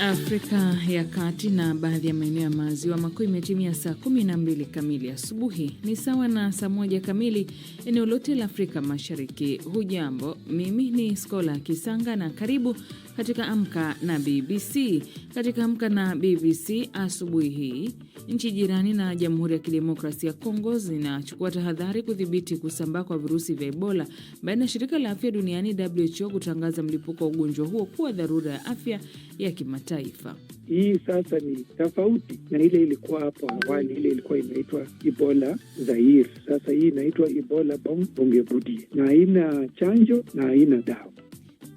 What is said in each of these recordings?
Afrika ya Kati na baadhi ya maeneo ya maziwa makuu imetimia saa 12 kamili asubuhi. Ni sawa na saa 1 kamili eneo lote la Afrika Mashariki. Hujambo, mimi ni Skola Kisanga na karibu katika Amka na BBC. Katika Amka na BBC asubuhi hii, nchi jirani na Jamhuri ya Kidemokrasia ya Kongo zinachukua tahadhari kudhibiti kusambaa kwa virusi vya Ebola baada ya shirika la afya duniani WHO kutangaza mlipuko wa ugonjwa huo kuwa dharura ya afya ya kimataifa. Hii sasa ni tofauti na ile ilikuwa hapo awali. Ile ilikuwa inaitwa Ebola Zaire. Sasa hii inaitwa Ebola Bungebudi, na haina chanjo na haina dawa.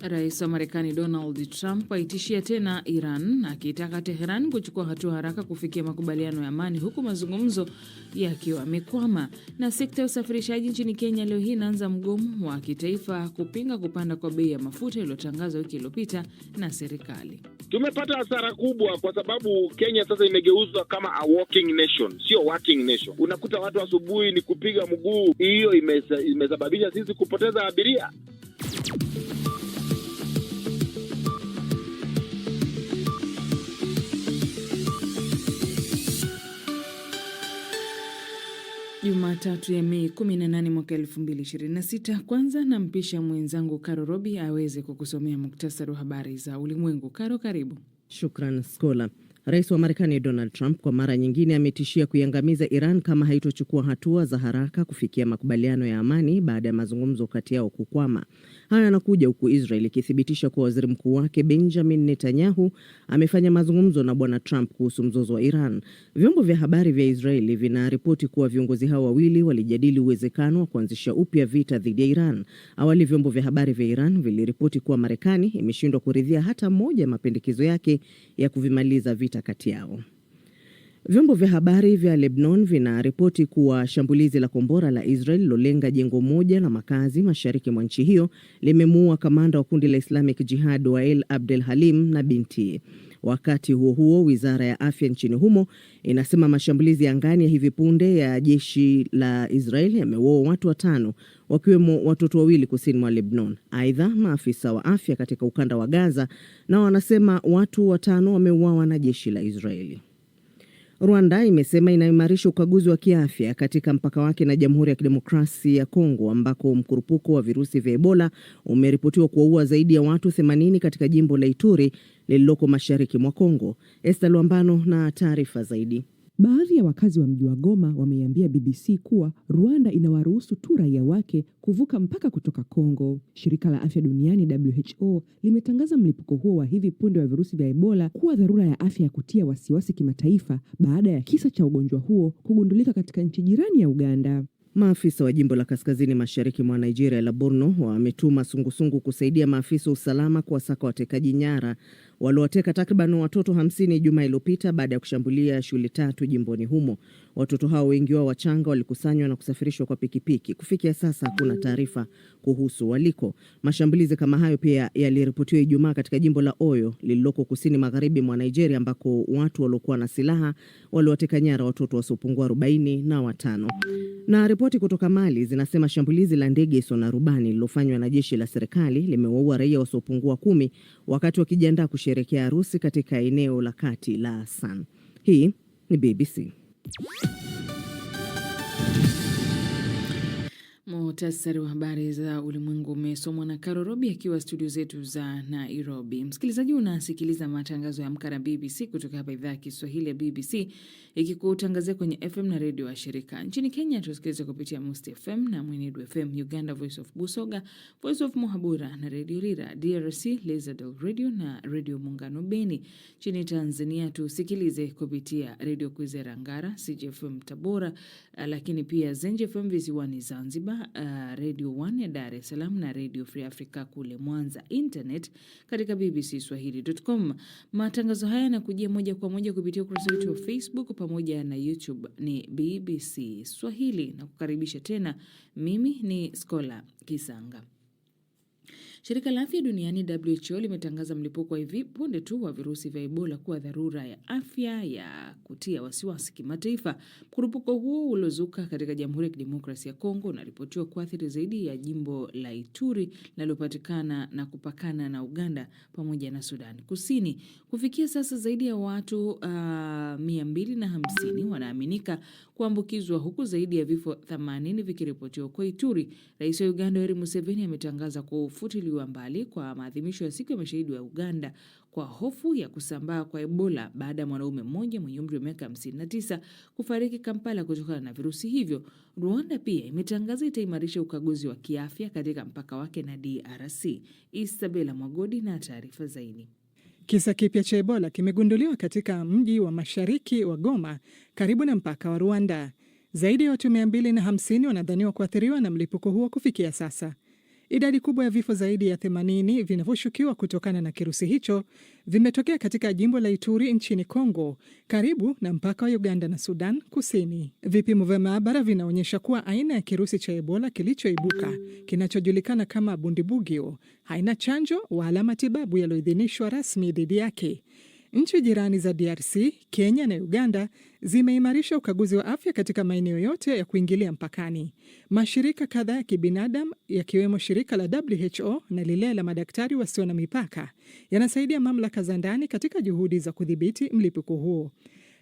Rais wa Marekani Donald Trump aitishia tena Iran, akitaka Tehran kuchukua hatua haraka kufikia makubaliano ya amani, huku mazungumzo yakiwa yamekwama. Na sekta ya usafirishaji nchini Kenya leo hii inaanza mgomo wa kitaifa kupinga kupanda kwa bei ya mafuta iliyotangazwa wiki iliyopita na serikali. Tumepata hasara kubwa kwa sababu Kenya sasa imegeuzwa kama a walking nation, sio working nation. Unakuta watu asubuhi ni kupiga mguu. Hiyo imesababisha sisi kupoteza abiria. Jumatatu ya Mei 18 mwaka 2026. Kwanza nampisha mwenzangu Karo Robi aweze kukusomea muktasari wa habari za ulimwengu. Karo, karibu. Shukran, Skola. Rais wa Marekani Donald Trump kwa mara nyingine ametishia kuiangamiza Iran kama haitochukua hatua za haraka kufikia makubaliano ya amani baada ya mazungumzo kati yao kukwama. Haya yanakuja huku Israel ikithibitisha kuwa waziri mkuu wake Benjamin Netanyahu amefanya mazungumzo na bwana Trump kuhusu mzozo wa Iran. Vyombo vya habari vya Israeli vinaripoti kuwa viongozi hao wawili walijadili uwezekano wa kuanzisha upya vita dhidi ya Iran. Awali vyombo vya habari vya Iran viliripoti kuwa Marekani imeshindwa kuridhia hata moja ya mapendekezo yake ya kuvimaliza vita kati yao. Vyombo vya habari vya Lebanon vinaripoti kuwa shambulizi la kombora la Israel lilolenga jengo moja la makazi mashariki mwa nchi hiyo limemuua kamanda wa kundi la Islamic Jihad Wael Abdel Halim na binti. Wakati huo huo, wizara ya afya nchini humo inasema mashambulizi ya angani ya hivi punde ya jeshi la Israel yameua watu 5 wakiwemo watoto 2 kusini mwa Lebanon. Aidha, maafisa wa afya katika ukanda wa Gaza na wanasema watu 5 wameuawa na jeshi la Israeli. Rwanda imesema inaimarisha ukaguzi wa kiafya katika mpaka wake na Jamhuri ya Kidemokrasia ya Kongo ambako mkurupuko wa virusi vya Ebola umeripotiwa kuwaua zaidi ya watu 80 katika jimbo la Ituri lililoko mashariki mwa Kongo. Esther Luambano na taarifa zaidi. Baadhi ya wakazi wa mji wa Goma wameiambia BBC kuwa Rwanda inawaruhusu tu raia wake kuvuka mpaka kutoka Kongo. Shirika la Afya Duniani WHO limetangaza mlipuko huo wa hivi punde wa virusi vya Ebola kuwa dharura ya afya ya kutia wasiwasi kimataifa baada ya kisa cha ugonjwa huo kugundulika katika nchi jirani ya Uganda. Maafisa wa jimbo la kaskazini mashariki mwa Nigeria la Borno wametuma sungusungu kusaidia maafisa wa usalama kuwasaka watekaji nyara waliowateka takriban watoto 50 Ijumaa iliyopita baada ya kushambulia shule 3 jimboni humo. Watoto hao wengi wao wachanga walikusanywa na kusafirishwa kwa pikipiki. Kufikia sasa hakuna taarifa kuhusu waliko. Mashambulizi kama hayo pia yaliripotiwa Ijumaa katika jimbo la Oyo lililoko kusini magharibi mwa Nigeria ambako watu waliokuwa na silaha waliwateka nyara watoto wasiopungua 45. Na ripoti kutoka Mali zinasema shambulizi la ndege isiyo na rubani lililofanywa na jeshi la serikali limewaua raia wasiopungua 10 wakati wakijiandaa kusherehekea harusi katika eneo la kati la San. Hii ni BBC. Muhtasari wa habari za ulimwengu umesomwa na Karo Robi akiwa studio zetu za Nairobi. Msikilizaji, unasikiliza matangazo ya Amka na BBC kutoka hapa idhaa ya Kiswahili ya BBC ikikutangazia kwenye FM na redio wa shirika. Nchini Kenya tusikilize kupitia Must FM na Mwenedu FM, Uganda Voice of Busoga, Voice of Muhabura na Radio Rira, DRC Lizadel Radio na Radio Muungano Beni. Nchini Tanzania tusikilize kupitia Radio Kwizera Ngara, CJFM Tabora, lakini pia Zenj FM visiwani Zanzibar, Radio 1 ya Dar es Salaam na Radio Free Africa kule Mwanza. Internet katika bbcswahili.com. Matangazo haya yanakujia moja kwa moja kupitia ukurasa wetu wa Facebook pamoja na YouTube ni BBC Swahili, na kukaribisha tena. Mimi ni Skola Kisanga. Shirika la Afya Duniani WHO limetangaza mlipuko wa hivi punde tu wa virusi vya Ebola kuwa dharura ya afya ya kutia wasiwasi kimataifa. Mkurupuko huo uliozuka katika Jamhuri ya Kidemokrasia ya Kongo unaripotiwa kuathiri zaidi ya jimbo la Ituri linalopatikana na kupakana na Uganda pamoja na Sudan Kusini. Kufikia sasa zaidi ya watu 250 wanaaminika kuambukizwa huku zaidi ya vifo 80 vikiripotiwa kwa Ituri. Rais wa Uganda Yoweri Museveni ametangaza kufutiliwa mbali kwa maadhimisho ya siku ya mashahidi wa Uganda kwa hofu ya kusambaa kwa Ebola baada ya mwanaume mmoja mwenye umri wa miaka 59 kufariki Kampala kutokana na virusi hivyo. Rwanda pia imetangaza itaimarisha ukaguzi wa kiafya katika mpaka wake na DRC. Isabela Mwagodi na taarifa zaidi. Kisa kipya cha Ebola kimegunduliwa katika mji wa mashariki wa Goma karibu na mpaka wa Rwanda. Zaidi ya watu 250 wanadhaniwa kuathiriwa na mlipuko huo kufikia sasa. Idadi kubwa ya vifo zaidi ya 80 vinavyoshukiwa kutokana na kirusi hicho vimetokea katika jimbo la Ituri nchini Kongo, karibu na mpaka wa Uganda na Sudan Kusini. Vipimo vya maabara vinaonyesha kuwa aina ya kirusi cha Ebola kilichoibuka, kinachojulikana kama Bundibugyo, haina chanjo wala matibabu yaliyoidhinishwa rasmi dhidi yake. Nchi jirani za DRC, Kenya na Uganda zimeimarisha ukaguzi wa afya katika maeneo yote ya kuingilia mpakani. Mashirika kadhaa ya kibinadamu yakiwemo shirika la WHO na lile la madaktari wasio na mipaka yanasaidia mamlaka za ndani katika juhudi za kudhibiti mlipuko huo.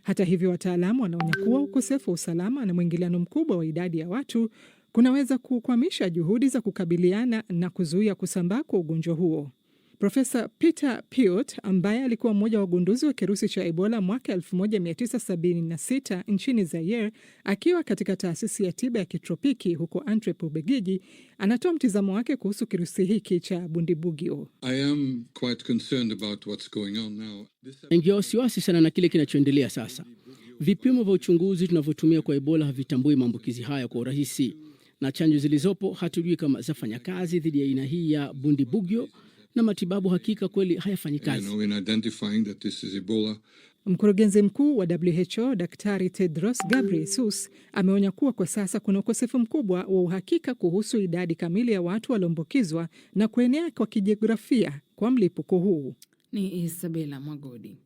Hata hivyo, wataalamu wanaonya kuwa ukosefu wa usalama na mwingiliano mkubwa wa idadi ya watu kunaweza kukwamisha juhudi za kukabiliana na kuzuia kusambaa kwa ugonjwa huo. Profesa Peter Piot ambaye alikuwa mmoja wa wagunduzi wa kirusi cha Ebola mwaka 1976 nchini Zaire akiwa katika taasisi ya tiba ya kitropiki huko Antwerp, Ubelgiji, anatoa mtizamo wake kuhusu kirusi hiki cha Bundibugyo. Ingia wasiwasi sana na kile kinachoendelea sasa. Vipimo vya uchunguzi tunavyotumia kwa Ebola havitambui maambukizi haya kwa urahisi, na chanjo zilizopo hatujui kama zafanya kazi dhidi ya aina hii ya Bundibugyo, na matibabu hakika kweli hayafanyi kazi. Mkurugenzi mkuu wa WHO Daktari Tedros Ghebreyesus ameonya kuwa kwa sasa kuna ukosefu mkubwa wa uhakika kuhusu idadi kamili ya watu walioambukizwa na kuenea kwa kijiografia kwa mlipuko huu. Ni Isabela Mwagodi.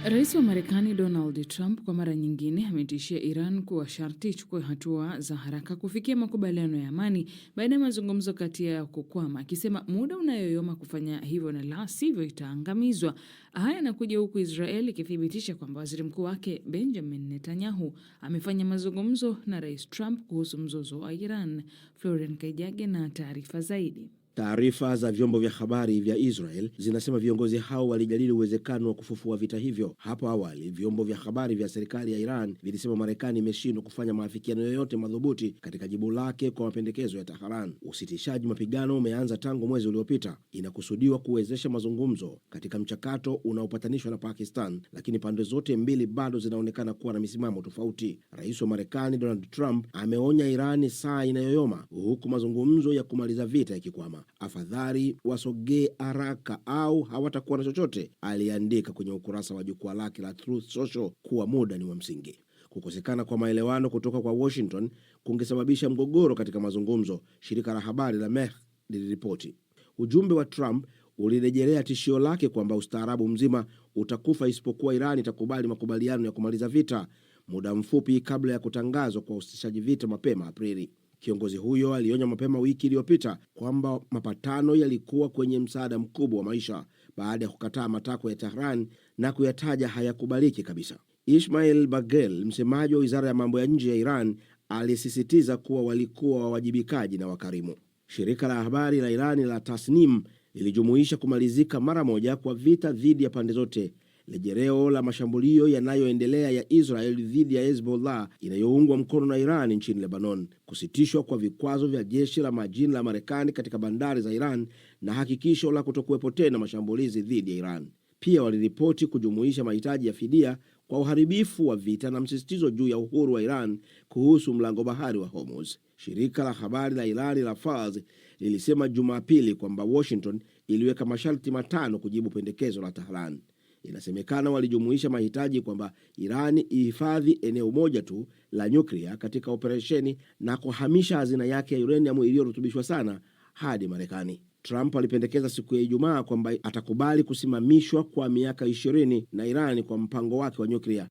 Rais wa Marekani Donald Trump kwa mara nyingine ametishia Iran kuwa sharti ichukue hatua za haraka kufikia makubaliano ya amani baada ya mazungumzo kati yao kukwama, akisema muda unayoyoma kufanya hivyo na la sivyo itaangamizwa. Haya yanakuja huku Israel ikithibitisha kwamba waziri mkuu wake Benjamin Netanyahu amefanya mazungumzo na Rais Trump kuhusu mzozo wa Iran. Florian Kaijage na taarifa zaidi. Taarifa za vyombo vya habari vya Israel zinasema viongozi hao walijadili uwezekano wa kufufua vita hivyo. Hapo awali, vyombo vya habari vya serikali ya Iran vilisema Marekani imeshindwa kufanya maafikiano yoyote madhubuti katika jibu lake kwa mapendekezo ya Tehran. Usitishaji mapigano umeanza tangu mwezi uliopita. Inakusudiwa kuwezesha mazungumzo katika mchakato unaopatanishwa na Pakistan, lakini pande zote mbili bado zinaonekana kuwa na misimamo tofauti. Rais wa Marekani Donald Trump ameonya Irani saa inayoyoma huku mazungumzo ya kumaliza vita yakikwama. Afadhali wasogee haraka au hawatakuwa na chochote, aliandika kwenye ukurasa wa jukwaa lake la Truth Social kuwa muda ni wa msingi. Kukosekana kwa maelewano kutoka kwa Washington kungesababisha mgogoro katika mazungumzo, shirika la habari la Mehr liliripoti. Ujumbe wa Trump ulirejelea tishio lake kwamba ustaarabu mzima utakufa isipokuwa Iran itakubali makubaliano ya kumaliza vita, muda mfupi kabla ya kutangazwa kwa usitishaji vita mapema Aprili. Kiongozi huyo alionya mapema wiki iliyopita kwamba mapatano yalikuwa kwenye msaada mkubwa wa maisha baada ya kukataa matakwa ya Tehran na kuyataja hayakubaliki kabisa. Ismail Bagel, msemaji wa Wizara ya Mambo ya Nje ya Iran, alisisitiza kuwa walikuwa wawajibikaji na wakarimu. Shirika la habari la Irani la Tasnim lilijumuisha kumalizika mara moja kwa vita dhidi ya pande zote, lejereo la mashambulio yanayoendelea ya Israel dhidi ya Hezbollah inayoungwa mkono na Iran nchini Lebanon, kusitishwa kwa vikwazo vya jeshi la majini la Marekani katika bandari za Iran na hakikisho la kutokuwepo tena mashambulizi dhidi ya Iran. Pia waliripoti kujumuisha mahitaji ya fidia kwa uharibifu wa vita na msisitizo juu ya uhuru wa Iran kuhusu mlango bahari wa Hormuz. Shirika la habari la Irani la Fars lilisema Jumapili kwamba Washington iliweka masharti 5 kujibu pendekezo la Tehran. Inasemekana walijumuisha mahitaji kwamba Irani ihifadhi eneo moja tu la nyuklia katika operesheni na kuhamisha hazina yake ya uranium iliyorutubishwa sana hadi Marekani. Trump alipendekeza siku ya Ijumaa kwamba atakubali kusimamishwa kwa miaka 20 na Irani kwa mpango wake wa nyuklia.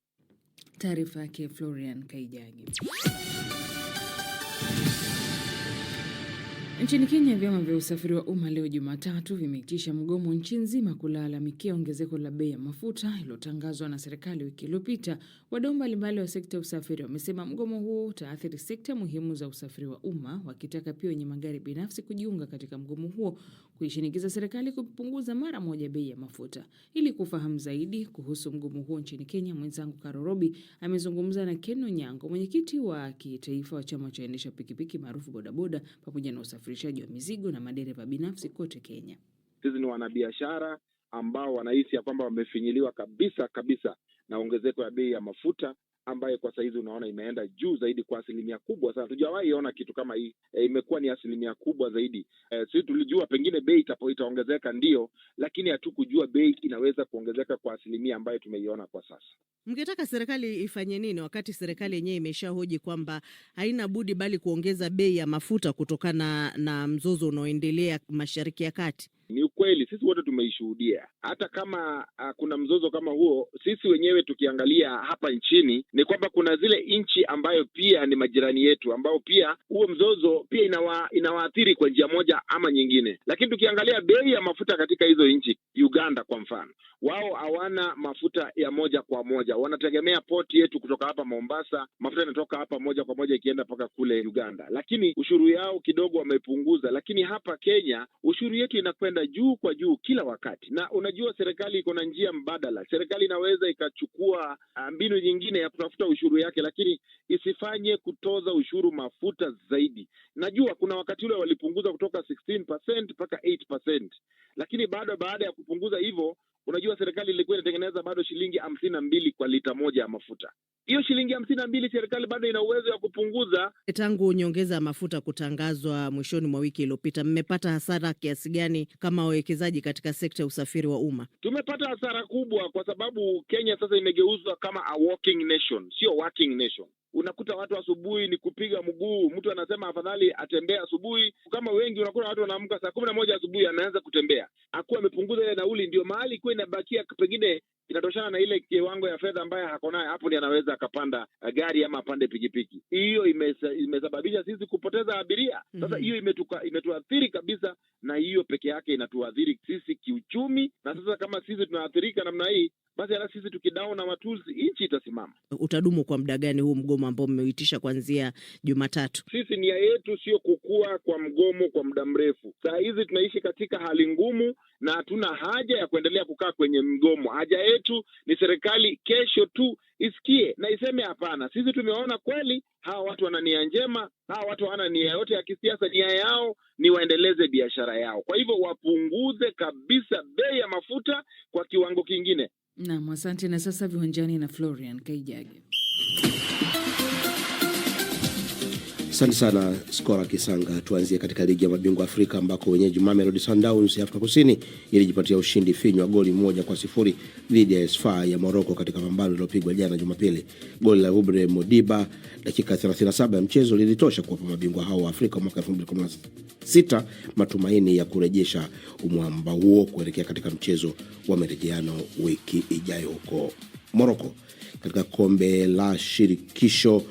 Taarifa yake Florian Kaijagi. Nchini Kenya, vyama vya usafiri wa umma leo Jumatatu vimeitisha mgomo nchi nzima kulalamikia ongezeko la bei ya mafuta iliyotangazwa na serikali wiki iliyopita. Wadau mbalimbali wa sekta ya usafiri wamesema mgomo huo utaathiri sekta muhimu za usafiri wa umma, wakitaka pia wenye magari binafsi kujiunga katika mgomo huo kuishinikiza serikali kupunguza mara moja bei ya mafuta. Ili kufahamu zaidi kuhusu mgomo huo nchini Kenya, mwenzangu Karo Robi amezungumza na Ken Onyango, mwenyekiti wa kitaifa wa chama cha waendesha pikipiki maarufu bodaboda pamoja na usafirishaji wa mizigo na madereva binafsi kote Kenya. Sisi ni wanabiashara ambao wanahisi ya kwamba wamefinyiliwa kabisa na ongezeko ya bei ya mafuta ambayo kwa saizi unaona imeenda juu zaidi kwa asilimia kubwa sana. Tujawahi ona kitu kama hii. Imekuwa ni asilimia kubwa zaidi. Sisi tulijua pengine bei itaongezeka ndio, lakini hatukujua bei inaweza kuongezeka kwa asilimia ambayo tumeiona kwa sasa. Mngetaka serikali ifanye nini wakati serikali yenyewe imeshahoji kwamba haina budi bali kuongeza bei ya mafuta kutokana na mzozo unaoendelea Mashariki ya Kati? Ni ukweli, sisi wote tumeishuhudia. Hata kama kuna mzozo kama huo, sisi wenyewe tukiangalia hapa nchini ni kwamba kuna zile nchi ambayo pia ni majirani yetu ambao pia huo mzozo pia inawaathiri kwa njia moja ama nyingine. Lakini tukiangalia bei ya mafuta katika hizo nchi, Uganda kwa mfano, wao hawana mafuta ya moja kwa moja. Wanategemea port yetu kutoka hapa Mombasa, mafuta yanatoka hapa moja kwa moja ikienda mpaka kule Uganda. Lakini ushuru yao kidogo wamepunguza, lakini hapa Kenya ushuru yetu inakwenda juu kwa juu kila wakati. Na unajua serikali iko na njia mbadala. Serikali inaweza ikachukua mbinu nyingine ya kutafuta ushuru yake, lakini isifanye kutoza ushuru mafuta zaidi. Najua kuna wakati ule walipunguza kutoka 16% mpaka 8%. Lakini baada ya kupunguza hivyo, unajua serikali ilikuwa inatengeneza bado shilingi 52 kwa lita moja ya mafuta. Hiyo shilingi 52 serikali bado ina uwezo wa kupunguza. Tangu nyongeza ya mafuta kutangazwa mwishoni mwa wiki iliyopita, mmepata hasara kiasi gani kama wawekezaji katika sekta ya usafiri wa umma? Tumepata hasara kubwa kwa sababu Kenya sasa imegeuzwa kama a walking nation, sio working nation. Unakuta watu asubuhi ni kupiga mguu. Mtu anasema afadhali atembea asubuhi. Kama wengi unakuta watu wanaamka saa 11 asubuhi anaanza kutembea. Hakuwa amepunguza ile nauli, ndio mahali kwa inabakia pengine inatoshana na ile kiwango ya fedha ambayo hako nayo, hapo ndiye anaweza akapanda gari ama apande pikipiki. Hiyo imesababisha sisi kupoteza abiria. Sasa hiyo imetuathiri kabisa, na hiyo peke yake inatuathiri sisi kiuchumi. Na sasa kama sisi tunaathirika namna hii, basi hata sisi tukidown na matuzi, nchi itasimama. Utadumu kwa muda gani huu mgomo ambao mmeuitisha kuanzia Jumatatu? Sisi nia yetu sio kukua kwa mgomo kwa muda mrefu. Saa hizi tunaishi katika hali ngumu na hatuna haja ya kuendelea kukaa kwenye mgomo. Haja yetu ni serikali kesho tu isikie na iseme hapana, sisi tumeona kweli hawa watu wana nia njema, hawa watu hawana nia yote ya kisiasa, nia yao ni waendeleze biashara yao. Kwa hivyo wapunguze kabisa bei ya mafuta kwa kiwango kingine. Naam, asante. Na sasa viwanjani na Florian Kaijagi. Asante sana Skora Kisanga. Tuanzie katika ligi ya mabingwa Afrika ambako wenyeji Mamelodi Sundowns ya Afrika Kusini ilijipatia ushindi finywa goli 1-0 dhidi ya Esfa ya Morocco katika pambano lililopigwa jana Jumapili. Goli la Ubre Modiba dakika 37 ya mchezo lilitosha kuwapa mabingwa hao wa Afrika mwaka 2016 matumaini ya kurejesha umwamba huo kuelekea katika mchezo wa marejeano wiki ijayo huko Morocco. Katika kombe la shirikisho,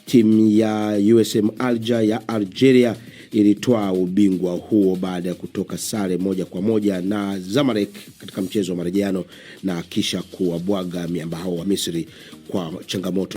timu ya USM Alger ya Algeria ilitwaa ubingwa huo baada ya kutoka sare 1-1 na Zamalek katika mchezo wa marejeano na kisha kuwabwaga miamba hao wa Misri kwa changamoto